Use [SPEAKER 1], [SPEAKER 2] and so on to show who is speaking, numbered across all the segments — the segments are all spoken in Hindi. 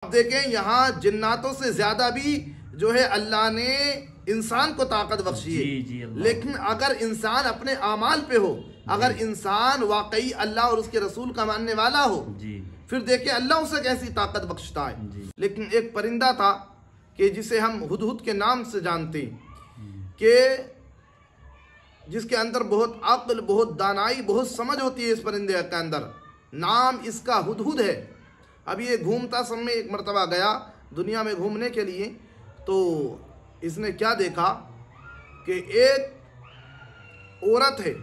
[SPEAKER 1] अब देखें यहाँ जिन्नातों से ज्यादा भी जो है अल्लाह ने इंसान को ताकत बख्शी है। लेकिन अगर इंसान अपने आमाल पे हो, अगर इंसान वाकई अल्लाह और उसके रसूल का मानने वाला हो, फिर देखिए अल्लाह उसे कैसी ताकत बख्शता है। लेकिन एक परिंदा था कि जिसे हम हुदहुद के नाम से जानते हैं, कि जिसके अंदर बहुत अक्ल, बहुत दानाई, बहुत समझ होती है। इस परिंदे के अंदर नाम इसका हुदहुद है। अब ये घूमता समय एक मर्तबा गया दुनिया में घूमने के लिए, तो इसने क्या देखा कि एक औरत है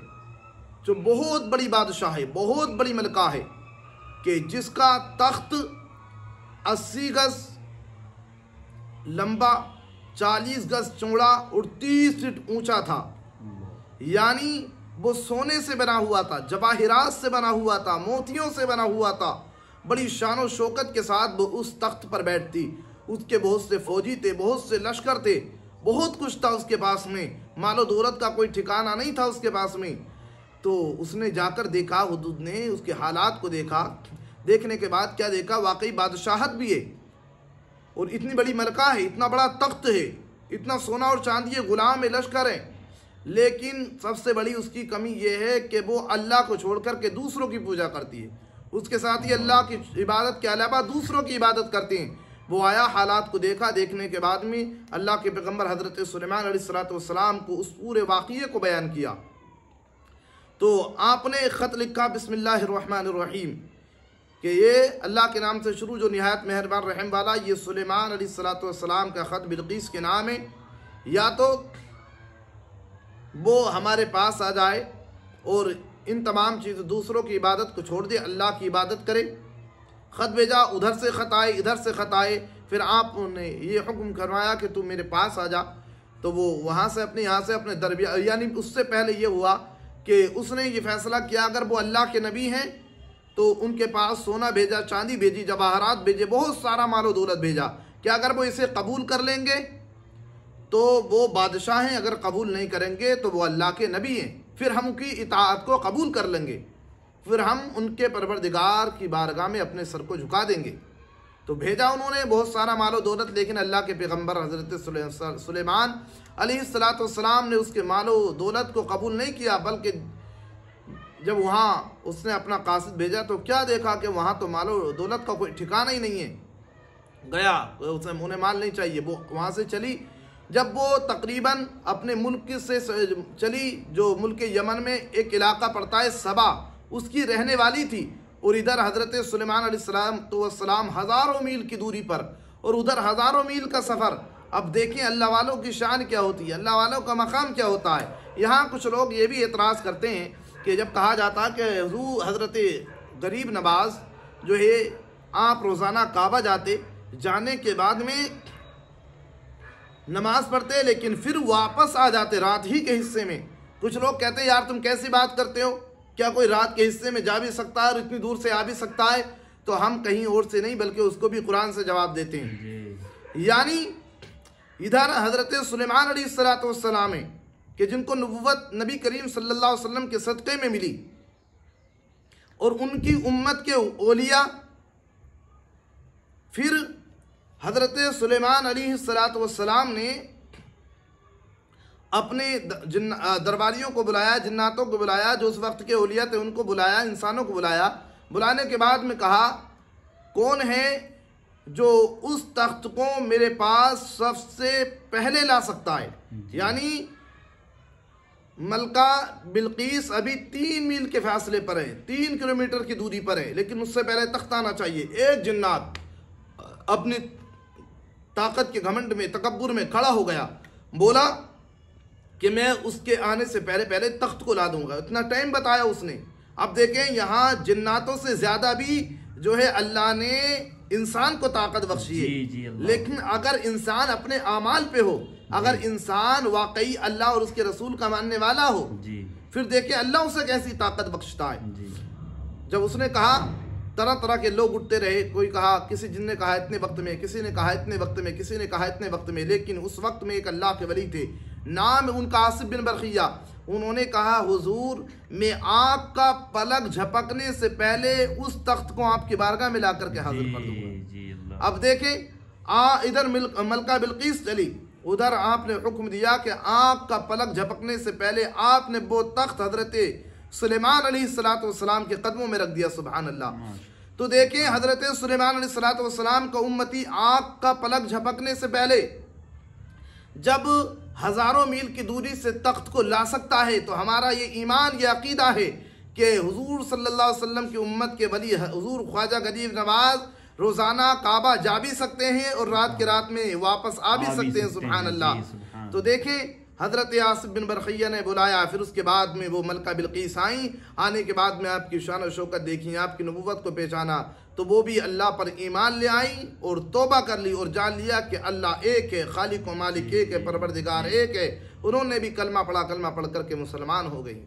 [SPEAKER 1] जो बहुत बड़ी बादशाह है, बहुत बड़ी मलका है, कि जिसका तख्त 80 गज लंबा, 40 गज चौड़ा और 30 फीट ऊंचा था। यानी वो सोने से बना हुआ था, जवाहिरात से बना हुआ था, मोतियों से बना हुआ था। बड़ी शान और शौकत के साथ वो उस तख्त पर बैठती। उसके बहुत से फौजी थे, बहुत से लश्कर थे, बहुत कुछ था उसके पास में, मालो दौलत का कोई ठिकाना नहीं था उसके पास में। तो उसने जाकर देखा, हुदूद ने उसके हालात को देखा। देखने के बाद क्या देखा, वाकई बादशाहत भी है और इतनी बड़ी मलका है, इतना बड़ा तख्त है, इतना सोना और चांदी है, गुलाम है, लश्कर है। लेकिन सबसे बड़ी उसकी कमी यह है कि वो अल्लाह को छोड़ कर के दूसरों की पूजा करती है। उसके साथ ही अल्लाह की इबादत के अलावा दूसरों की इबादत करते हैं। वो आया, हालात को देखा, देखने के बाद में अल्लाह के पैगम्बर हज़रत सुलेमान अलैहिस्सलाम को उस पूरे वाक़ये को बयान किया। तो आपने एक ख़त लिखा बिस्मिल्लाहिर्रहमानिर्रहीम, कि ये अल्लाह के नाम से शुरू, जो निहायत मेहरबान रहम वाला, ये सुलेमान अलैहिस्सलाम का ख़त बिल्कीस के नाम है। या तो वो हमारे पास आ जाए और इन तमाम चीज़ दूसरों की इबादत को छोड़ दे, अल्लाह की इबादत करे। ख़त भेजा, उधर से ख़त आए, इधर से ख़त आए। फिर आपने ये हुक्म करवाया कि तू मेरे पास आ जा। तो वो वहाँ से यहाँ से अपने दरबिया, यानी उससे पहले ये हुआ कि उसने ये फ़ैसला किया अगर वो अल्लाह के नबी हैं तो उनके पास सोना भेजा, चांदी भेजी, जवाहरात भेजे, बहुत सारा मालो दौलत भेजा कि अगर वो इसे कबूल कर लेंगे तो वो बादशाह हैं, अगर कबूल नहीं करेंगे तो वो अल्लाह के नबी हैं, फिर हम उनकी इताअत को कबूल कर लेंगे, फिर हम उनके परवरदिगार की बारगाह में अपने सर को झुका देंगे। तो भेजा उन्होंने बहुत सारा मालो दौलत। लेकिन अल्लाह के पैगम्बर हज़रत सुलेमान अलैहिस्सलाम ने उसके मालो दौलत को कबूल नहीं किया, बल्कि जब वहाँ उसने अपना कासिद भेजा तो क्या देखा कि वहाँ तो मालो दौलत का कोई ठिकाना ही नहीं है। गया, उसे उन्हें माल नहीं चाहिए, वो वहाँ से चली। जब वो तकरीबन अपने मुल्क से चली, जो मुल्क यमन में एक इलाका पड़ता है सबा, उसकी रहने वाली थी, और इधर हज़रत सुलेमान अलैहिस्सलाम हज़ारों मील की दूरी पर, और उधर हज़ारों मील का सफ़र। अब देखें अल्लाह वालों की शान क्या होती है, अल्लाह वालों का मकाम क्या होता है। यहाँ कुछ लोग ये भी एतराज़ करते हैं कि जब कहा जाता है कि हज़रत गरीब नवाज जो है आप रोज़ाना काबा जाते, जाने के बाद में नमाज पढ़ते, लेकिन फिर वापस आ जाते रात ही के हिस्से में। कुछ लोग कहते हैं यार तुम कैसी बात करते हो, क्या कोई रात के हिस्से में जा भी सकता है और इतनी दूर से आ भी सकता है। तो हम कहीं और से नहीं बल्कि उसको भी कुरान से जवाब देते हैं। यानी इधर हज़रत सुलेमान अलैहिस्सलाम है कि जिनको नबुव्वत नबी करीम सल्लल्लाहु अलैहि वसल्लम के सदक़े में मिली, और उनकी उम्मत के औलिया, फिर हज़रत सुलेमान अलैहिस्सलाम ने अपने दरबारियों को बुलाया, जिन्नातों को बुलाया, जो उस वक्त के औलिया थे उनको बुलाया, इंसानों को बुलाया। बुलाने के बाद में कहा कौन है जो उस तख्त को मेरे पास सबसे पहले ला सकता है। यानी मलका बिल्कीस अभी 3 मील के फासले पर है, 3 किलोमीटर की दूरी पर है, लेकिन उससे पहले तख्त आना चाहिए। एक जिन्नात अपनी ताकत के घमंड में, तकब्बुर में खड़ा हो गया, बोला कि मैं उसके आने से पहले पहले तख्त को ला दूंगा। इतना टाइम बताया उसने। अब देखें यहाँ जिन्नातों से ज़्यादा भी जो है अल्लाह ने इंसान को ताकत बख्शी है। लेकिन अगर इंसान अपने आमाल पे हो, अगर इंसान वाकई अल्लाह और उसके रसूल का मानने वाला हो, फिर देखिए अल्लाह उसे कैसी ताकत बख्शता है। जब उसने कहा, तरह तरह के लोग उठते रहे। कोई कहा, किसी जिन ने कहा इतने वक्त में, किसी ने कहा इतने वक्त में, किसी ने कहा इतने वक्त में। लेकिन उस वक्त में एक अल्लाह के वली थे, नाम उनका आसिफ बिन बरखिया। उन्होंने कहा हुजूर मैं आपका पलक झपकने से पहले उस तख्त को आपकी बारगाह में ला करके हाजिर कर दूंगा। अब देखें इधर मलका बिल्कीस चली, उधर आपने हुक्म दिया कि आँख का पलक झपकने से पहले आपने वो तख्त हजरत सुलेमान अलैहिस्सलाम के कदमों में रख दिया। सुभान अल्लाह। तो देखें हजरत सुलेमान अलैहिस्सलाम का उम्मती आँख का पलक झपकने से पहले जब हजारों मील की दूरी से तख्त को ला सकता है, तो हमारा ये ईमान, ये अकीदा है कि हुजूर सल्लल्लाहु अलैहि वसल्लम की उम्मत के वली हुजूर ख्वाजा गरीब नवाज रोज़ाना काबा जा भी सकते हैं और रात के रात में वापस आ भी सकते हैं। सुभान अल्लाह। तो देखें हज़रत आसिफ बिन बरखिया ने बुलाया, फिर उसके बाद में वो मलका बिल्कीस आई, आने के बाद में आपकी शान और शौकत देखी, आपकी नबूवत को पहचाना, तो वो भी अल्लाह पर ईमान ले आई और तौबा कर ली और जान लिया कि अल्लाह एक है, खालिक व मालिक एक है, परवरदिगार एक है। उन्होंने भी कलमा पढ़ा, कलमा पढ़ करके मुसलमान हो गई।